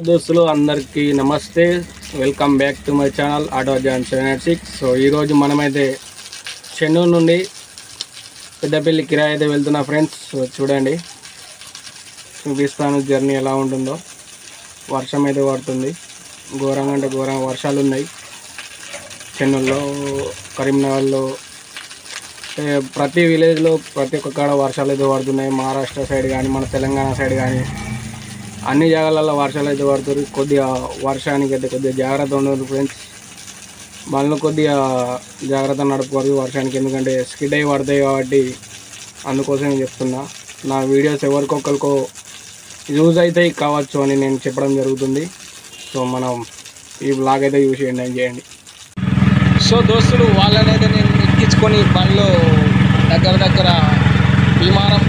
దోస్తులు అందరికీ నమస్తే, welcome back to my channel Auto John 786. So ఈరోజు మనమైతే చెన్నూరు నుండి పెద్దపల్లి కిరాయి అయితే వెళ్తున్నా ఫ్రెండ్స్. సో చూడండి, చూపిస్తాను జర్నీ ఎలా ఉంటుందో. వర్షం అయితే పడుతుంది, ఘోరంగా అంటే ఘోరంగా వర్షాలు ఉన్నాయి చెన్నూరులో, కరీంనగర్లో, ప్రతి విలేజ్లో ప్రతి ఒక్క కాడ వర్షాలు అయితే పడుతున్నాయి. మహారాష్ట్ర సైడ్ కానీ మన తెలంగాణ సైడ్ కానీ అన్ని జాగాలలో వర్షాలు అయితే పడుతుంది. కొద్దిగా వర్షానికి అయితే కొద్దిగా జాగ్రత్త ఉండదు ఫ్రెండ్స్. బండ్లు కొద్దిగా జాగ్రత్త నడుపుకోరు వర్షానికి, ఎందుకంటే స్కిడ్ అయి పడతాయి కాబట్టి. అందుకోసం చెప్తున్నా, నా వీడియోస్ ఎవరికొకరికో యూజ్ అవుతాయి కావచ్చు అని నేను చెప్పడం జరుగుతుంది. సో మనం ఈ బ్లాగ్ అయితే యూజ్ చేయండి. సో దోస్తులు, వాళ్ళనైతే నేను ఎక్కించుకొని బండ్లో దగ్గర విమానం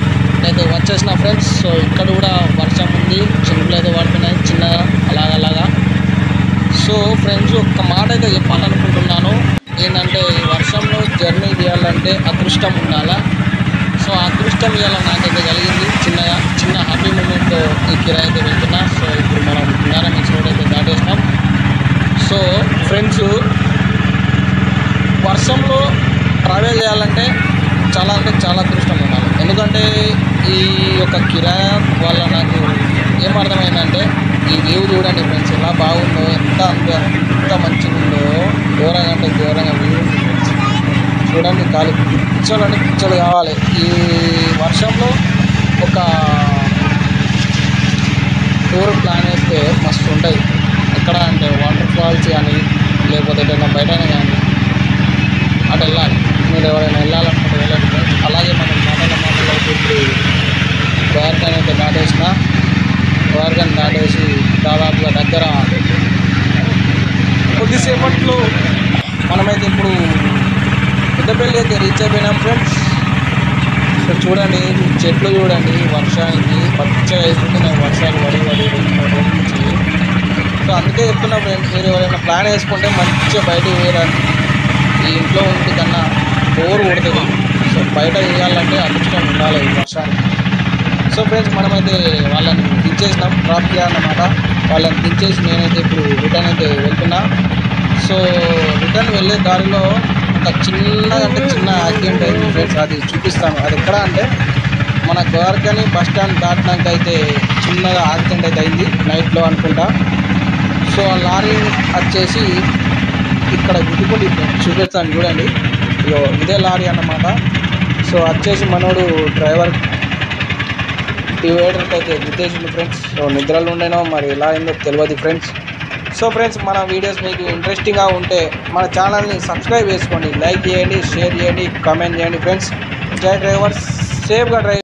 అయితే వచ్చేసిన ఫ్రెండ్స్. సో ఇక్కడ కూడా వర్షం ఉంది, చినుకులు అయితే పడుతున్నాయి చిన్నగా అలాగా. సో ఫ్రెండ్స్, ఒక్క మాట అయితే చెప్పాలనుకుంటున్నాను. ఏంటంటే ఈ వర్షంలో జర్నీ చేయాలంటే అదృష్టం ఉండాలా. సో అదృష్టం ఇవాళ నాకైతే కలిగింది. చిన్న హ్యాపీ మూమెంట్ ఈ కిరాయి అయితే వెళ్తున్నా. సో ఇప్పుడు మనం నారాయణ రోడ్ అయితే దాటేస్తాం. సో ఫ్రెండ్స్, వర్షంలో ట్రావెల్ చేయాలంటే చాలా అదృష్టం ఉండాలి. ఎందుకంటే ఈ యొక్క కిరాయి వల్ల నాకు ఏం అర్థమైందంటే, ఈ వ్యూ చూడండి ఫ్రెండ్స్, ఎలా బాగుందో, ఎంత మంచిగా ఉందో, ఘోరంగా వ్యూ ఉంది ఫ్రెండ్స్. చూడండి, కాలి పిచ్చలు కావాలి. ఈ వర్షంలో ఒక టూర్ ప్లాన్ వేస్తే మస్తు ఉంటుంది. ఎక్కడ అంటే వాటర్ ఫాల్స్ కానీ, లేకపోతే ఏదైనా బయటనే కానీ అటు వెళ్ళాలి. మీరు ఎవరైనా వెళ్ళాలనుకుంటే వెళ్ళండి ఫ్రెండ్స్. అలాగే మనం మాటలు ఇప్పుడు గోవర్ధన్ అయితే దాటేసి దాదాపుగా దగ్గర కొద్దిసేపట్లో మనమైతే ఇప్పుడు పెద్దపల్లి అయితే రీచ్ అయిపోయినాం ఫ్రెండ్స్. సో చూడండి, చెట్లు చూడండి, వర్షానికి పచ్చగా వేసుకుంటున్నాయి, వర్షాలు పడి 2-3 రోజుల నుంచి. సో అందుకే చెప్తున్నా ఫ్రెండ్స్, మీరు ఎవరైనా ప్లాన్ వేసుకుంటే మంచిగా బయటకు వేయడానికి, ఈ ఇంట్లో ఉండి కన్నా బోర్ కొడుతుంది. సో బయట చేయాలంటే అదృష్టం ఉండాలి ఈ వర్షానికి. సో ఫ్రెండ్స్, మనమైతే వాళ్ళని దించేసినాం, డ్రాప్ చేయాలన్నమాట. వాళ్ళని దించేసి నేనైతే ఇప్పుడు రిటర్న్ అయితే వెళ్తున్నా. సో రిటర్న్ వెళ్ళే దారిలో ఒక చిన్న యాక్సిడెంట్ అయింది ఫ్రెండ్స్. అది చూపిస్తాను. అది ఎక్కడ అంటే మన గోవర్ధన్ బస్ స్టాండ్ దాటినాక అయితే చిన్నగా యాక్సిడెంట్ అయితే అయింది, నైట్లో అనుకుంటా. సో ఆ లారీ వచ్చేసి ఇక్కడ గుద్దుకుండి చూపిస్తాను చూడండి. ఇదే లారీ అన్నమాట. సో వచ్చేసి మనోడు డ్రైవర్ డివైడర్కి అయితే గుద్దేసింది ఫ్రెండ్స్. సో నిద్రలు ఉండేనో మరి ఎలా అయిందో తెలియదు ఫ్రెండ్స్. సో ఫ్రెండ్స్, మన వీడియోస్ మీకు ఇంట్రెస్టింగ్గా ఉంటే మన ఛానల్ని సబ్స్క్రైబ్ చేసుకోండి, లైక్ చేయండి, షేర్ చేయండి, కామెంట్ చేయండి ఫ్రెండ్స్. జై డ్రైవర్స్, సేఫ్గా డ్రైవ్.